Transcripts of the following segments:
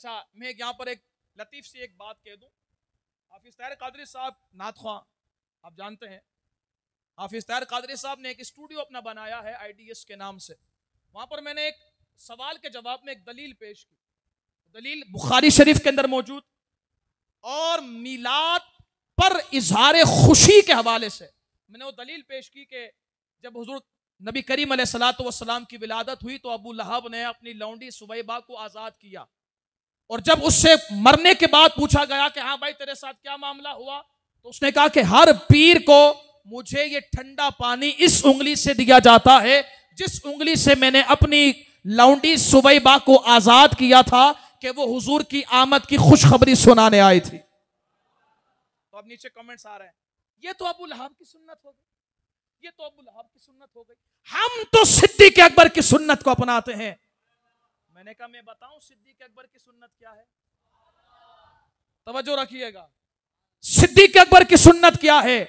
अच्छा, मैं यहाँ पर एक लतीफ सी एक बात कह दूं। हाफिज ताहिर कादरी साहब नात ख्वां, आप जानते हैं, हाफिज ताहिर कादरी साहब ने एक स्टूडियो अपना बनाया है IDS के नाम से। वहां पर मैंने एक सवाल के जवाब में एक दलील पेश की। दलील बुखारी शरीफ के अंदर मौजूद, और मीलाद पर इजहार खुशी के हवाले से मैंने वो दलील पेश की कि जब हुजूर नबी करीम अलैहिस्सलातु वस्सलाम की विलादत हुई तो अबू लहब ने अपनी लौंडी सुवैबा को आजाद किया, और जब उससे मरने के बाद पूछा गया कि हाँ भाई तेरे साथ क्या मामला हुआ, तो उसने कहा कि हर पीर को मुझे ये ठंडा पानी इस उंगली से दिया जाता है जिस उंगली से मैंने अपनी लौंडी सुवैबा को आजाद किया था कि वो हुजूर की आमद की खुशखबरी सुनाने आई थी। तो अब नीचे कमेंट्स आ रहे हैं, ये तो अबू लहब की सुन्नत हो गई, ये तो अबू लहब की सुन्नत हो गई, हम तो सिद्दीक अकबर की सुन्नत को अपनाते हैं। मैंने कहा मैं बताऊं सिद्दीक अकबर की सुन्नत क्या है, तवज्जो रखिएगा। सिद्दीक अकबर की सुन्नत क्या है?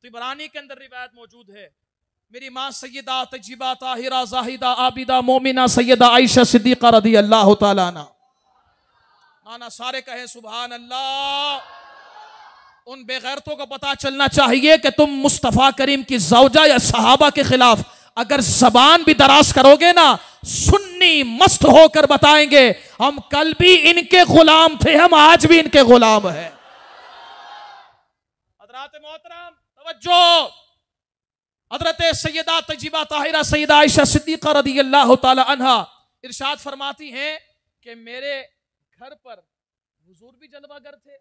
तिबरानी के अंदर रिवायत मौजूद है, मेरी मां सैयदा तजीबा ताहिरा जाहिदा आबिदा मोमिना सैयदा आयशा सिद्दीका रदी अल्लाह तआला अन्हा, नाना सारे कहे सुभान अल्लाह। उन बेगैरतों को पता चलना चाहिए कि तुम मुस्तफा करीम की ज़ौजा या सहाबा के खिलाफ अगर जबान भी दराज करोगे ना, सुन्नी मस्त होकर बताएंगे हम कल भी इनके गुलाम थे, हम आज भी इनके गुलाम हैं। हज़रात मोहतरम तवज्जो, हज़रत सैयदा तजीबा ताहिरा सैयदा आयशा सिद्दीका रदी अल्लाह तआला अन्हा इरशाद फरमाती हैं कि मेरे घर पर हुजूर भी जलवागर थे,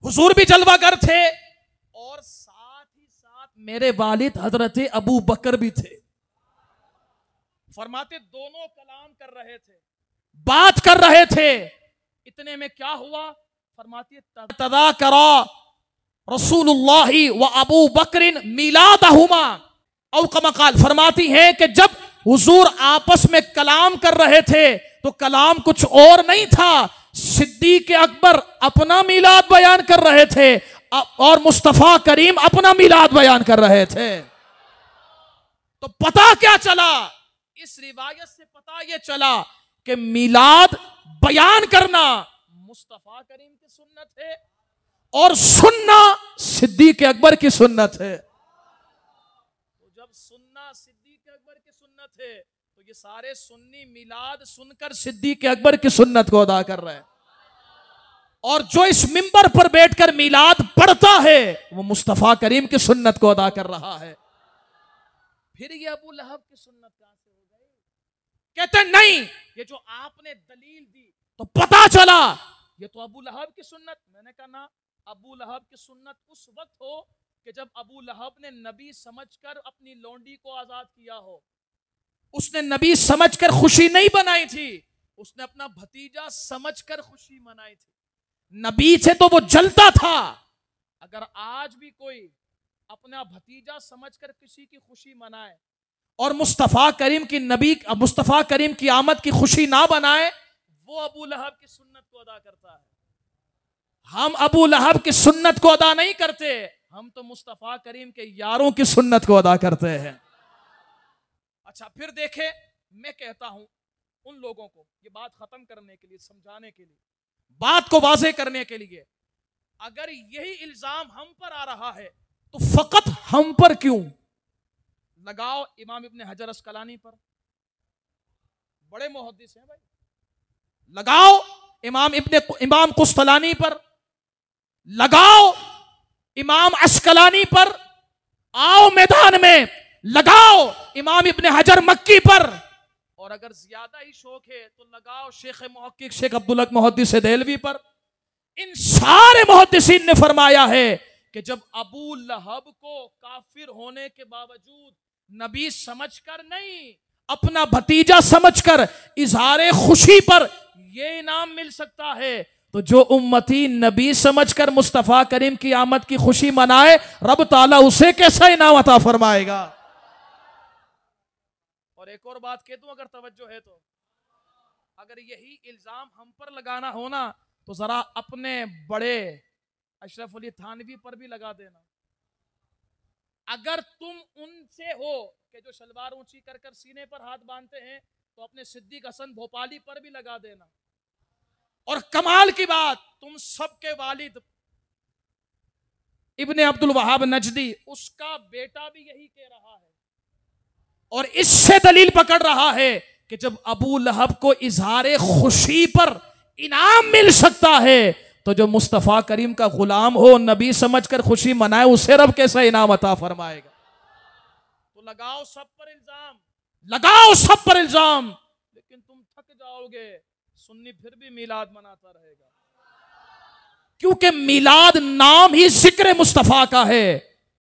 हुजूर भी जलवागर थे, और साथ ही साथ मेरे वालिद हजरत अबू बकर भी थे। फरमाते दोनों कलाम कर रहे थे, बात कर रहे थे, इतने में क्या हुआ? फरमाती तज़ाकरा रसूलुल्लाही व अबू बकरिन मिलादहुमा औ कमा क़ाल, फरमाती हैं कि जब हुजूर आपस में कलाम कर रहे थे तो कलाम कुछ और नहीं था, सिद्दीक अकबर अपना मिलाद बयान कर रहे थे और मुस्तफा करीम अपना मिलाद बयान कर रहे थे। तो पता क्या चला? इस रिवायत से पता यह चला कि मिलाद बयान करना मुस्तफा करीम की सुन्नत है और सुनना सिद्दीक अकबर की सुन्नत है। तो जब सुनना सिद्दीक अकबर की सुन्नत है तो ये सारे सुन्नी मिलाद सुनकर सिद्दीक अकबर की सुन्नत को अदा कर रहे हैं, और जो इस मिंबर पर बैठकर मिलाद पढ़ता है वो मुस्तफा करीम की सुन्नत को अदा कर रहा है। फिर ये अबू लहब की सुन्नत कहां से हो गई? कहते नहीं, ये जो आपने दलील दी तो पता चला ये तो अबू लहब की सुन्नत। मैंने कहा ना, अबू लहब की सुन्नत उस वक्त हो कि जब अबू लहब ने नबी समझकर अपनी लौंडी को आजाद किया हो। उसने नबी समझकर खुशी नहीं बनाई थी, उसने अपना भतीजा समझकर खुशी मनाई थी। नबी से तो वो जलता था। अगर आज भी कोई अपना भतीजा समझकर किसी की खुशी मनाए और मुस्तफा करीम की आमद की खुशी ना बनाए, वो अबू लहब की सुन्नत को अदा करता है। हम अबू लहब की सुन्नत को अदा नहीं करते, हम तो मुस्तफा करीम के यारों की सुन्नत को अदा करते हैं। अच्छा, फिर देखे, मैं कहता हूं उन लोगों को ये बात खत्म करने के लिए, समझाने के लिए, बात को वाज़ेह करने के लिए, अगर यही इल्जाम हम पर आ रहा है तो फकत हम पर क्यों? लगाओ इमाम इब्ने हजर अस्कलानी पर, बड़े मुहद्दिस हैं भाई। लगाओ इमाम कुस्तलानी पर, लगाओ इमाम अस्कलानी पर, आओ मैदान में लगाओ इमाम इब्ने हजर मक्की पर, और अगर ज्यादा ही शौक है तो लगाओ शेख मुहक्किक शेख अब्दुल हक मुहद्दिस देहलवी पर। इन सारे मुहद्दिसीन ने फरमाया है कि जब अबू लहब को काफिर होने के बावजूद नबी समझकर नहीं, अपना भतीजा समझकर इजहार खुशी पर यह इनाम मिल सकता है, तो जो उम्मती नबी समझकर मुस्तफा करीम की आमद की खुशी मनाए, रब ताला उसे कैसा इनाम अता फरमाएगा। और एक और बात कह दूं, अगर तवज्जो है तो, अगर यही इल्जाम हम पर लगाना हो ना, तो जरा अपने बड़े अशरफ अली थानवी पर भी लगा देना। अगर तुम उनसे हो कि जो शलवार ऊंची कर कर सीने पर हाथ बांधते हैं, तो अपने सिद्दीक हसन भोपाली पर भी लगा देना। और कमाल की बात, तुम सबके वालिद इब्ने अब्दुल वहाब नजदी, उसका बेटा भी यही कह रहा है और इससे दलील पकड़ रहा है कि जब अबू लहब को इजहारे खुशी पर इनाम मिल सकता है तो जो मुस्तफा करीम का गुलाम हो, नबी समझकर खुशी मनाए, उसे रब कैसा इनाम अता फरमाएगा। तो लगाओ सब पर इल्जाम, लगाओ सब पर इल्जाम, लेकिन तुम थक जाओगे, सुन्नी फिर भी मिलाद मनाता रहेगा, क्योंकि मिलाद नाम ही जिक्र मुस्तफा का है।